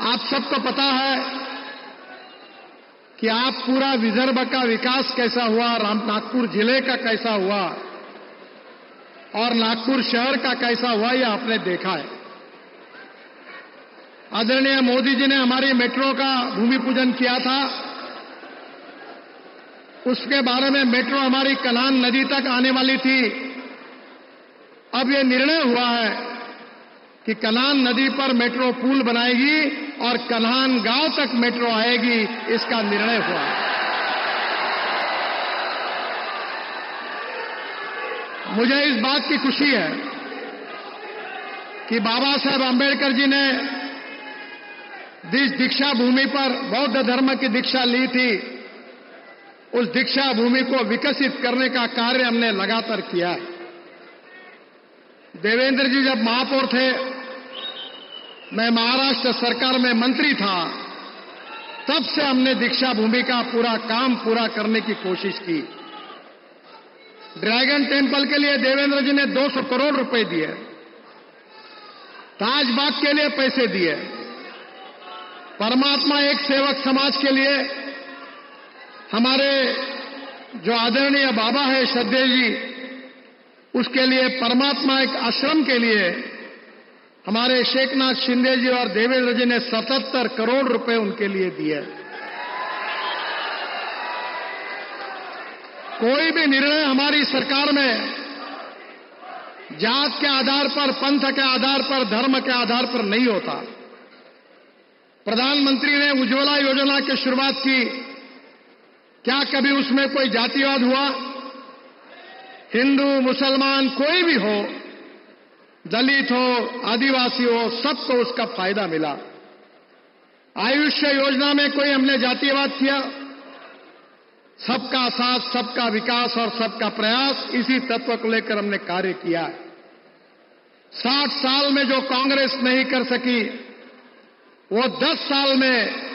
आप सबको पता है कि आप पूरा विदर्भ का विकास कैसा हुआ, नागपुर जिले का कैसा हुआ और नागपुर शहर का कैसा हुआ, यह आपने देखा है। आदरणीय मोदी जी ने हमारी मेट्रो का भूमि पूजन किया था। उसके बारे में मेट्रो हमारी कलान नदी तक आने वाली थी। अब यह निर्णय हुआ है कि कलान नदी पर मेट्रो पुल बनाएगी और कन्हान गांव तक मेट्रो आएगी, इसका निर्णय हुआ है। मुझे इस बात की खुशी है कि बाबा साहेब आंबेडकर जी ने जिस दीक्षा भूमि पर बौद्ध धर्म की दीक्षा ली थी, उस दीक्षा भूमि को विकसित करने का कार्य हमने लगातार किया है। देवेंद्र जी जब महापौर थे, मैं महाराष्ट्र सरकार में मंत्री था, तब से हमने दीक्षा भूमि का पूरा काम पूरा करने की कोशिश की। ड्रैगन टेम्पल के लिए देवेंद्र जी ने 200 करोड़ रुपए दिए, ताजबाग के लिए पैसे दिए, परमात्मा एक सेवक समाज के लिए हमारे जो आदरणीय बाबा है श्रद्धेय जी, उसके लिए परमात्मा एक आश्रम के लिए हमारे शेखनाथ शिंदे जी और देवेंद्र जी ने 77 करोड़ रुपए उनके लिए दिए। कोई भी निर्णय हमारी सरकार में जात के आधार पर, पंथ के आधार पर, धर्म के आधार पर नहीं होता। प्रधानमंत्री ने उज्ज्वला योजना की शुरुआत की, क्या कभी उसमें कोई जातिवाद हुआ? हिंदू, मुसलमान, कोई भी हो, दलित हो, आदिवासी हो, सबको उसका फायदा मिला। आयुष्य योजना में कोई हमने जातिवाद किया? सबका साथ, सबका विकास और सबका प्रयास, इसी तत्व को लेकर हमने कार्य किया है। 60 साल में जो कांग्रेस नहीं कर सकी, वो 10 साल में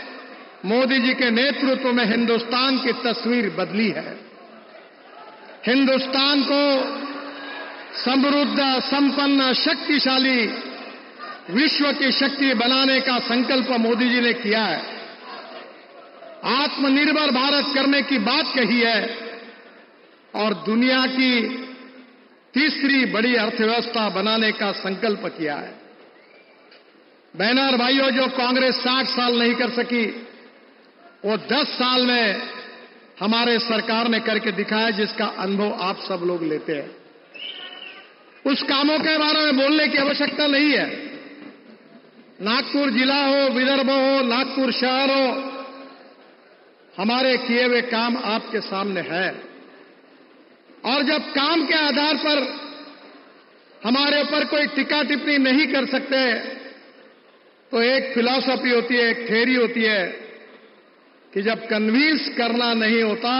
मोदी जी के नेतृत्व में हिंदुस्तान की तस्वीर बदली है। हिंदुस्तान को समृद्ध, संपन्न, शक्तिशाली विश्व की शक्ति बनाने का संकल्प मोदी जी ने किया है। आत्मनिर्भर भारत करने की बात कही है और दुनिया की तीसरी बड़ी अर्थव्यवस्था बनाने का संकल्प किया है। बहनों और भाइयों, जो कांग्रेस 60 साल नहीं कर सकी, वो 10 साल में हमारे सरकार ने करके दिखाया, जिसका अनुभव आप सब लोग लेते हैं। उस कामों के बारे में बोलने की आवश्यकता नहीं है। नागपुर जिला हो, विदर्भ हो, नागपुर शहर हो, हमारे किए हुए काम आपके सामने है। और जब काम के आधार पर हमारे ऊपर कोई टीका टिप्पणी नहीं कर सकते, तो एक फिलॉसफी होती है, एक थ्योरी होती है कि जब कन्विंस करना नहीं होता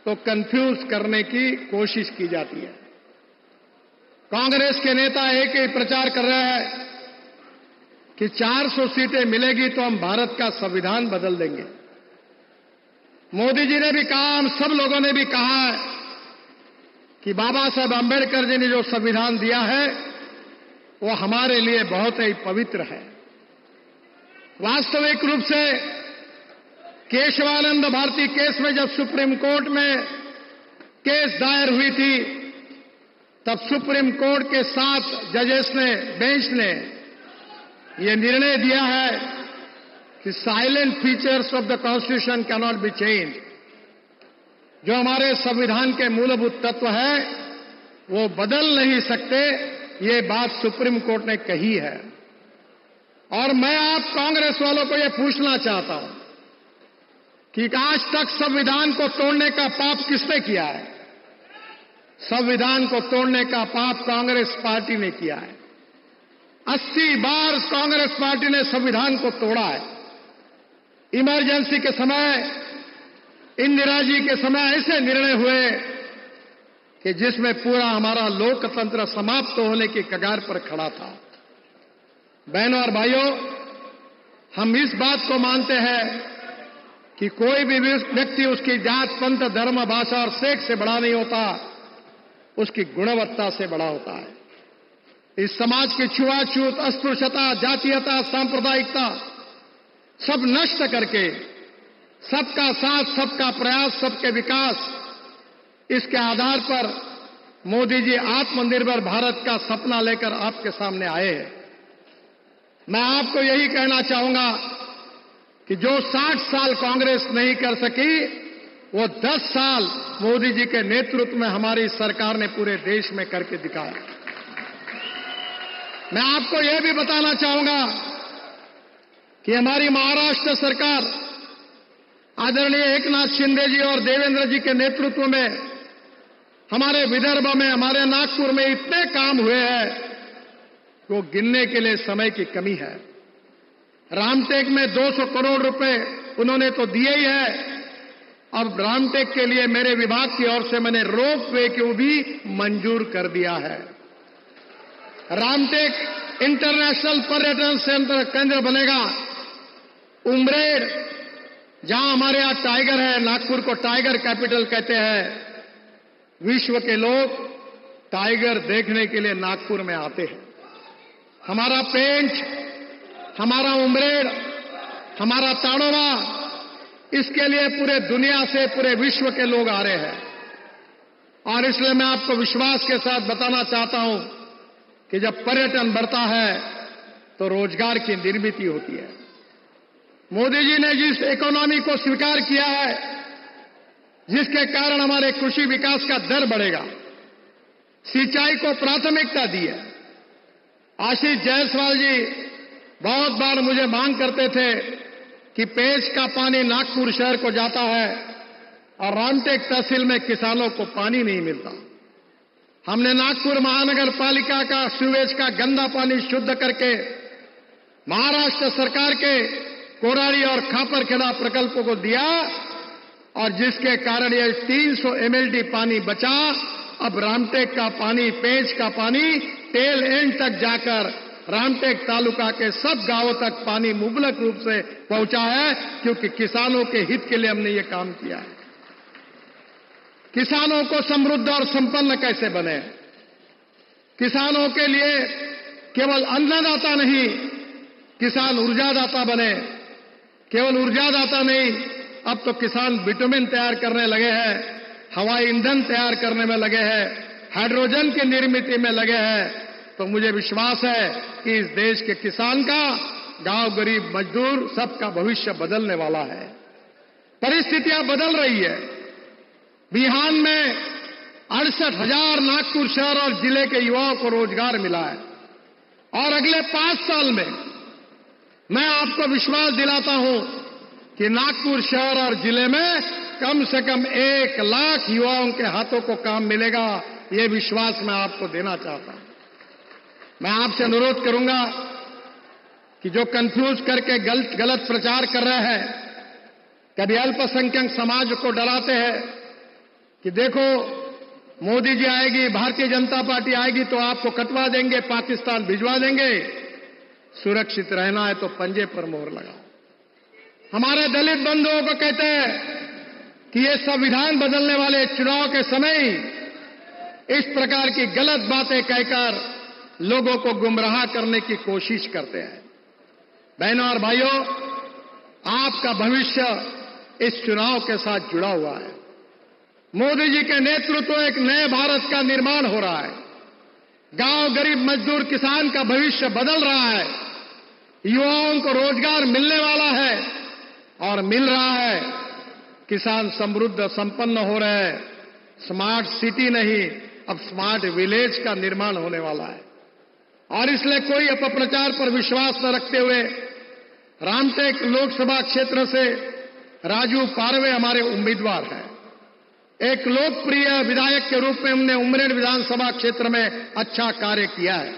तो कंफ्यूज करने की कोशिश की जाती है। कांग्रेस के नेता एक ही प्रचार कर रहे हैं कि 400 सीटें मिलेगी तो हम भारत का संविधान बदल देंगे। मोदी जी ने भी कहा, हम सब लोगों ने भी कहा है कि बाबा साहेब आंबेडकर जी ने जो संविधान दिया है वो हमारे लिए बहुत ही पवित्र है। वास्तविक रूप से केशवानंद भारती केस में जब सुप्रीम कोर्ट में केस दायर हुई थी, तब सुप्रीम कोर्ट के 7 जजेस ने, बेंच ने यह निर्णय दिया है कि salient features of the constitution can not be change. जो हमारे संविधान के मूलभूत तत्व है वो बदल नहीं सकते, ये बात सुप्रीम कोर्ट ने कही है। और मैं आप कांग्रेस वालों को यह पूछना चाहता हूं कि आज तक संविधान को तोड़ने का पाप किसने किया है? संविधान को तोड़ने का पाप कांग्रेस पार्टी ने किया है। 80 बार कांग्रेस पार्टी ने संविधान को तोड़ा है। इमरजेंसी के समय, इंदिरा जी के समय ऐसे निर्णय हुए कि जिसमें पूरा हमारा लोकतंत्र समाप्त होने की कगार पर खड़ा था। बहनों और भाइयों, हम इस बात को मानते हैं कि कोई भी व्यक्ति उसकी जात, पंथ, धर्म, भाषा और सेक्स से बड़ा नहीं होता, उसकी गुणवत्ता से बड़ा होता है। इस समाज की छुआछूत, अस्पृश्यता, जातीयता, सांप्रदायिकता सब नष्ट करके सबका साथ, सबका प्रयास, सबके विकास, इसके आधार पर मोदी जी आत्मनिर्भर भारत का सपना लेकर आपके सामने आए हैं। मैं आपको यही कहना चाहूंगा कि जो 60 साल कांग्रेस नहीं कर सकी, वो 10 साल मोदी जी के नेतृत्व में हमारी सरकार ने पूरे देश में करके दिखाया। मैं आपको यह भी बताना चाहूंगा कि हमारी महाराष्ट्र सरकार आदरणीय एकनाथ शिंदे जी और देवेंद्र जी के नेतृत्व में हमारे विदर्भ में, हमारे नागपुर में इतने काम हुए हैं वो गिनने के लिए समय की कमी है। रामटेक में 200 करोड़ रुपए उन्होंने तो दिए ही है। अब रामटेक के लिए मेरे विभाग की ओर से मैंने रोपवे को भी मंजूर कर दिया है। रामटेक इंटरनेशनल पर्यटन केंद्र बनेगा। उमरेड, जहां हमारे यहां टाइगर है, नागपुर को टाइगर कैपिटल कहते हैं। विश्व के लोग टाइगर देखने के लिए नागपुर में आते हैं। हमारा पेंच, हमारा उमरेड, हमारा ताड़ोवा, इसके लिए पूरे दुनिया से, पूरे विश्व के लोग आ रहे हैं। और इसलिए मैं आपको विश्वास के साथ बताना चाहता हूं कि जब पर्यटन बढ़ता है तो रोजगार की निर्मित होती है। मोदी जी ने जिस इकोनॉमी को स्वीकार किया है, जिसके कारण हमारे कृषि विकास का दर बढ़ेगा, सिंचाई को प्राथमिकता दी है। आशीष जायसवाल जी बहुत बार मुझे मांग करते थे कि पेच का पानी नागपुर शहर को जाता है और रामटेक तहसील में किसानों को पानी नहीं मिलता। हमने नागपुर महानगर पालिका का सीवेज का गंदा पानी शुद्ध करके महाराष्ट्र सरकार के कोरारी और खापरखेड़ा प्रकल्पों को दिया और जिसके कारण ये 300 MLD पानी बचा। अब रामटेक का पानी, पेंच का पानी टेल एंड तक जाकर रामटेक तालुका के सब गांवों तक पानी मुबलक रूप से पहुंचा है, क्योंकि किसानों के हित के लिए हमने ये काम किया है। किसानों को समृद्ध और संपन्न कैसे बने, किसानों के लिए केवल अन्नदाता नहीं, किसान ऊर्जादाता बने। केवल ऊर्जादाता नहीं, अब तो किसान विटामिन तैयार करने लगे हैं, हवाई ईंधन तैयार करने में लगे हैं, हाइड्रोजन की निर्मित में लगे हैं। तो मुझे विश्वास है कि इस देश के किसान का, गांव गरीब मजदूर सबका भविष्य बदलने वाला है। परिस्थितियां बदल रही है। बिहार में 68,000 नागपुर शहर और जिले के युवाओं को रोजगार मिला है और अगले 5 साल में मैं आपको विश्वास दिलाता हूं कि नागपुर शहर और जिले में कम से कम 1 लाख युवाओं के हाथों को काम मिलेगा। ये विश्वास मैं आपको देना चाहता हूं। मैं आपसे अनुरोध करूंगा कि जो कंफ्यूज करके गलत प्रचार कर रहे हैं, कभी अल्पसंख्यक समाज को डराते हैं कि देखो मोदी जी आएगी, भारतीय जनता पार्टी आएगी तो आपको कटवा देंगे, पाकिस्तान भिजवा देंगे। सुरक्षित रहना है तो पंजे पर मोहर लगाओ। हमारे दलित बंधुओं को कहते हैं कि ये संविधान बदलने वाले चुनाव के समय इस प्रकार की गलत बातें कहकर लोगों को गुमराह करने की कोशिश करते हैं। बहनों और भाइयों, आपका भविष्य इस चुनाव के साथ जुड़ा हुआ है। मोदी जी के नेतृत्व एक नए भारत का निर्माण हो रहा है। गांव गरीब मजदूर किसान का भविष्य बदल रहा है। युवाओं को रोजगार मिलने वाला है और मिल रहा है। किसान समृद्ध संपन्न हो रहे हैं। स्मार्ट सिटी नहीं, अब स्मार्ट विलेज का निर्माण होने वाला है। और इसलिए कोई अपप्रचार पर विश्वास न रखते हुए रामटेक लोकसभा क्षेत्र से राजू पारवे हमारे उम्मीदवार हैं। एक लोकप्रिय विधायक के रूप में हमने उमरेड विधानसभा क्षेत्र में अच्छा कार्य किया है।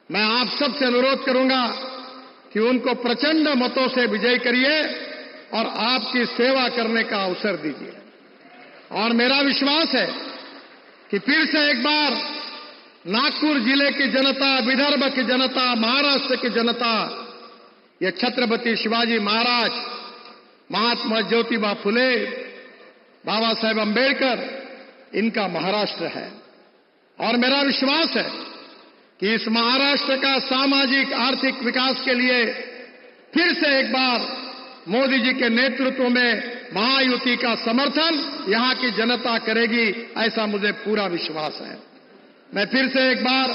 मैं आप सबसे अनुरोध करूंगा कि उनको प्रचंड मतों से विजयी करिए और आपकी सेवा करने का अवसर दीजिए। और मेरा विश्वास है कि फिर से एक बार नागपुर जिले की जनता, विदर्भ की जनता, महाराष्ट्र की जनता, ये छत्रपति शिवाजी महाराज, महात्मा ज्योतिबा फुले, बाबा साहेब अंबेडकर, इनका महाराष्ट्र है। और मेरा विश्वास है कि इस महाराष्ट्र का सामाजिक आर्थिक विकास के लिए फिर से एक बार मोदी जी के नेतृत्व में महायुति का समर्थन यहां की जनता करेगी, ऐसा मुझे पूरा विश्वास है। मैं फिर से एक बार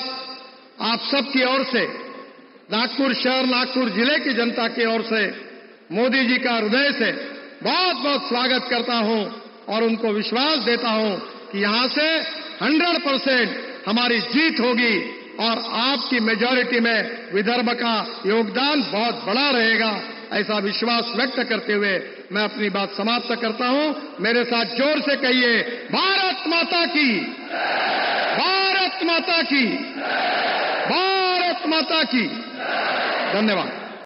आप सबकी ओर से, नागपुर शहर, नागपुर जिले की जनता की ओर से मोदी जी का हृदय से बहुत बहुत स्वागत करता हूं और उनको विश्वास देता हूं कि यहां से 100% हमारी जीत होगी और आपकी मेजॉरिटी में विदर्भ का योगदान बहुत बड़ा रहेगा, ऐसा विश्वास व्यक्त करते हुए मैं अपनी बात समाप्त करता हूं। मेरे साथ जोर से कहिए, भारत माता की, भारत माता की, भारत माता की। धन्यवाद।